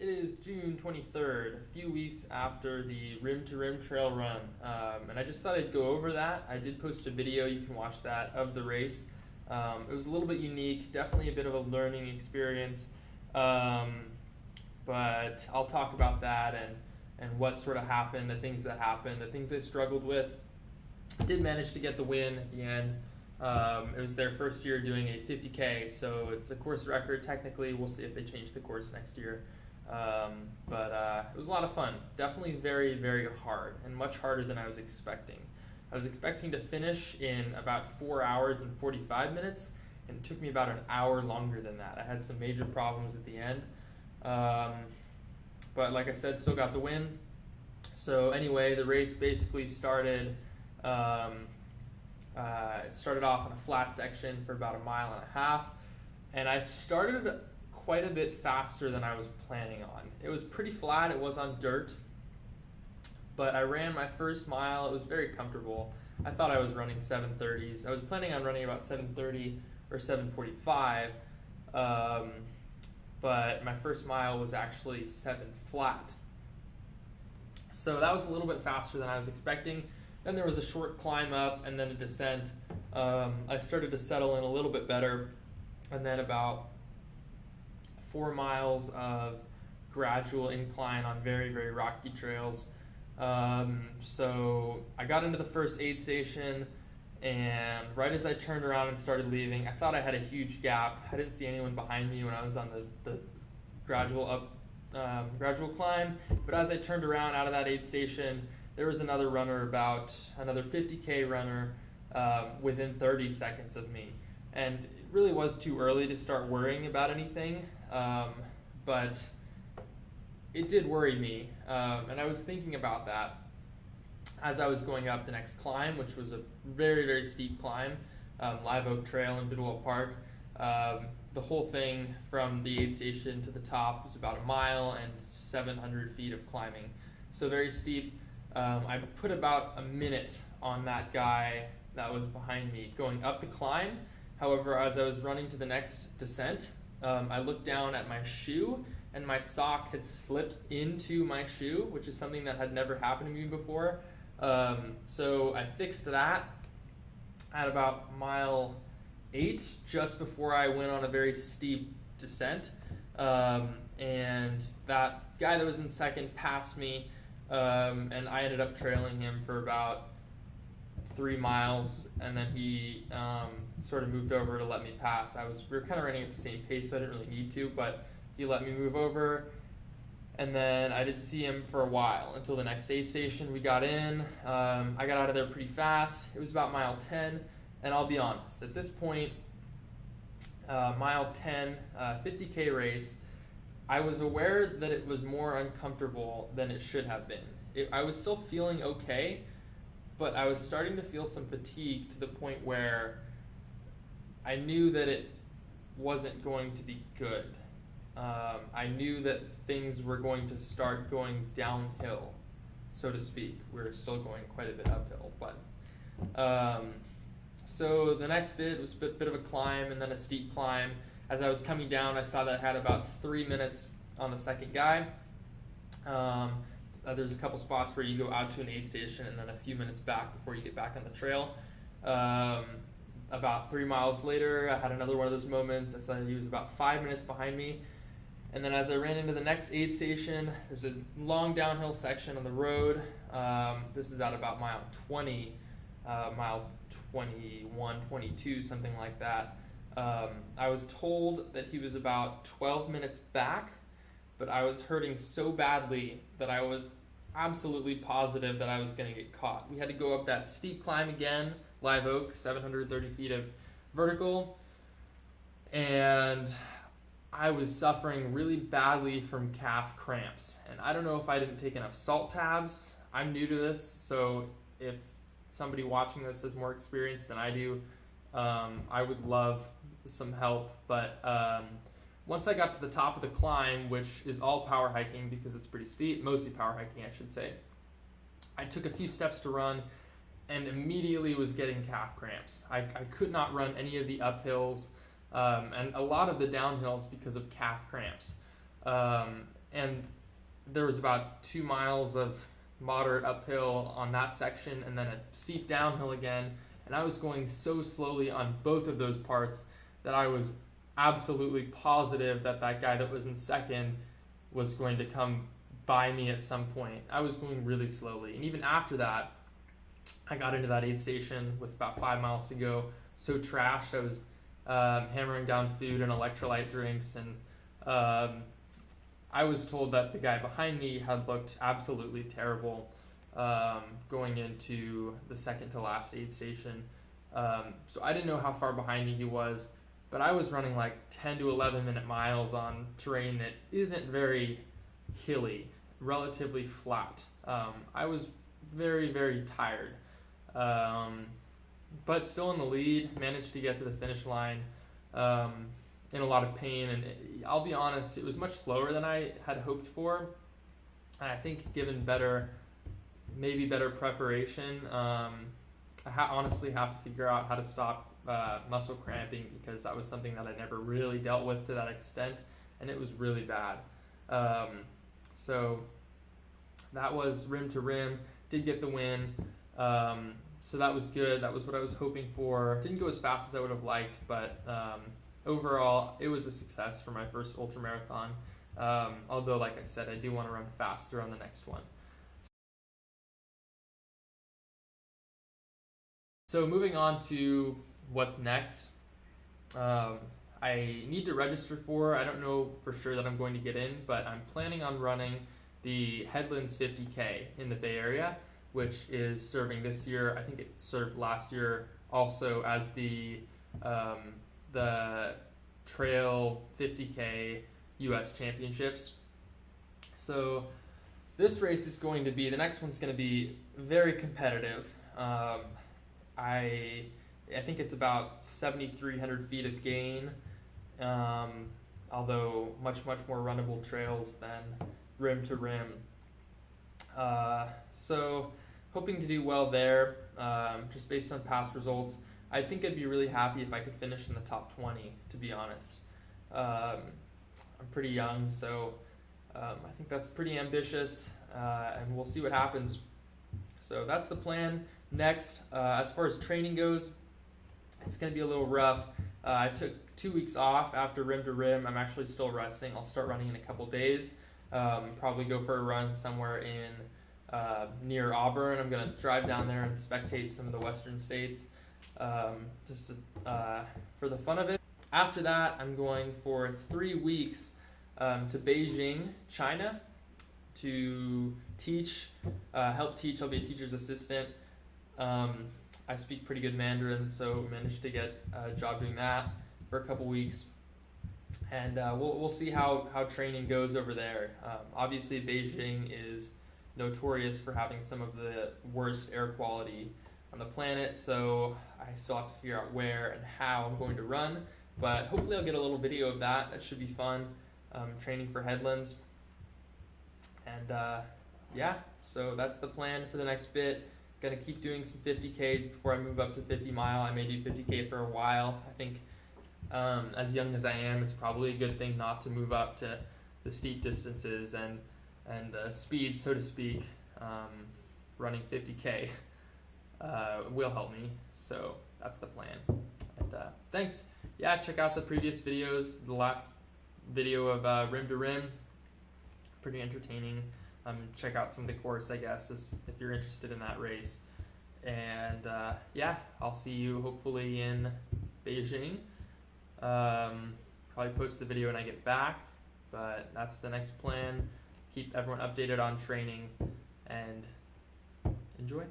It is June 23rd, a few weeks after the Rim to Rim trail run, and I just thought I'd go over that. I did post a video, you can watch that, of the race. It was a little bit unique, definitely a bit of a learning experience, but I'll talk about that and what sort of happened, the things that happened, the things I struggled with. I did manage to get the win at the end. It was their first year doing a 50K, so it's a course record technically. We'll see if they change the course next year. But it was a lot of fun. Definitely very, very hard, and much harder than I was expecting. I was expecting to finish in about 4 hours and 45 minutes, and it took me about an hour longer than that. I had some major problems at the end. But like I said, still got the win. So anyway, the race basically started it started off in a flat section for about 1.5 miles, and I started quite a bit faster than I was planning on. It was pretty flat, it was on dirt, but I ran my first mile. It was very comfortable. I thought I was running 7:30s. I was planning on running about 7:30 or 7:45, but my first mile was actually 7 flat. So that was a little bit faster than I was expecting. Then there was a short climb up and then a descent. I started to settle in a little bit better, and then about 4 miles of gradual incline on very, very rocky trails. So I got into the first aid station, and right as I turned around and started leaving, I thought I had a huge gap. I didn't see anyone behind me when I was on the gradual climb, but as I turned around out of that aid station, there was another runner, about another 50K runner, within 30 seconds of me. And it really was too early to start worrying about anything, but it did worry me, and I was thinking about that as I was going up the next climb, which was a very, very steep climb, Live Oak Trail in Bidwell Park. The whole thing from the aid station to the top was about 1 mile and 700 feet of climbing, so very steep. I put about a minute on that guy that was behind me going up the climb. However, as I was running to the next descent, I looked down at my shoe, and my sock had slipped into my shoe, which is something that had never happened to me before. So I fixed that at about mile 8, just before I went on a very steep descent. And that guy that was in second passed me, and I ended up trailing him for about 3 miles, and then he sort of moved over to let me pass. We were kind of running at the same pace, so I didn't really need to, but he let me move over, and then I didn't see him for a while until the next aid station. We got in. I got out of there pretty fast. It was about mile 10, and I'll be honest, at this point, mile 10, 50K race, I was aware that it was more uncomfortable than it should have been. I was still feeling okay, but I was starting to feel some fatigue to the point where I knew that it wasn't going to be good. I knew that things were going to start going downhill, so to speak. We're still going quite a bit uphill, but so the next bit was a bit of a climb and then a steep climb. As I was coming down, I saw that I had about 3 minutes on the second guy. There's a couple spots where you go out to an aid station and then a few minutes back before you get back on the trail. About 3 miles later, I had another one of those moments. I saw he was about 5 minutes behind me. And then as I ran into the next aid station, there's a long downhill section on the road. This is at about mile 20, mile 21, 22, something like that. I was told that he was about 12 minutes back, but I was hurting so badly that I was absolutely positive that I was going to get caught. We had to go up that steep climb again, Live Oak, 730 feet of vertical, and I was suffering really badly from calf cramps. And I don't know if I didn't take enough salt tabs. I'm new to this, so if somebody watching this has more experience than I do, I would love some help. But once I got to the top of the climb, which is all power hiking because it's pretty steep, mostly power hiking I should say, I took a few steps to run and immediately was getting calf cramps. I could not run any of the uphills and a lot of the downhills because of calf cramps. and there was about 2 miles of moderate uphill on that section, and then a steep downhill again. And I was going so slowly on both of those parts that I was absolutely positive that that guy that was in second was going to come by me at some point. I was going really slowly. And even after that, I got into that aid station with about 5 miles to go. So trashed. I was hammering down food and electrolyte drinks. And I was told that the guy behind me had looked absolutely terrible going into the second to last aid station. So I didn't know how far behind me he was, but I was running like 10 to 11 minute miles on terrain that isn't very hilly, relatively flat. I was very, very tired, but still in the lead, managed to get to the finish line in a lot of pain. And I'll be honest, it was much slower than I had hoped for. And I think given maybe better preparation, I honestly have to figure out how to stop muscle cramping, because that was something that I never really dealt with to that extent, and it was really bad. So that was rim to rim, did get the win. So that was good. That was what I was hoping for. Didn't go as fast as I would have liked, but overall it was a success for my first ultramarathon. Although, like I said, I do want to run faster on the next one. So moving on to what's next. I need to register for, I don't know for sure that I'm going to get in, but I'm planning on running the Headlands 50K in the Bay Area, which is serving this year. I think it served last year also as the Trail 50K US Championships. So this race is going to be, the next one's going to be very competitive. I think it's about 7,300 feet of gain, although much more runnable trails than rim to rim. So hoping to do well there, just based on past results. I think I'd be really happy if I could finish in the top 20, to be honest. I'm pretty young, so I think that's pretty ambitious, and we'll see what happens. So that's the plan. Next, as far as training goes, it's going to be a little rough. I took 2 weeks off after rim to rim. I'm actually still resting. I'll start running in a couple days. Probably go for a run somewhere in near Auburn. I'm going to drive down there and spectate some of the western states, just for the fun of it. After that, I'm going for 3 weeks to Beijing, China, to teach, help teach. I'll be a teacher's assistant. I speak pretty good Mandarin, so managed to get a job doing that for a couple weeks. And we'll see how training goes over there. Obviously, Beijing is notorious for having some of the worst air quality on the planet, so I still have to figure out where and how I'm going to run. But hopefully I'll get a little video of that. That should be fun, training for Headlands. And yeah, so that's the plan for the next bit. Gonna keep doing some 50Ks before I move up to 50 mile. I may do 50K for a while. I think as young as I am, it's probably a good thing not to move up to the steep distances and speed, so to speak. Running 50K will help me, so that's the plan. And thanks. Yeah, check out the previous videos. The last video of rim to rim, pretty entertaining. Check out some of the course, I guess, if you're interested in that race. And yeah, I'll see you hopefully in Beijing. Probably post the video when I get back, but that's the next plan. Keep everyone updated on training and enjoy.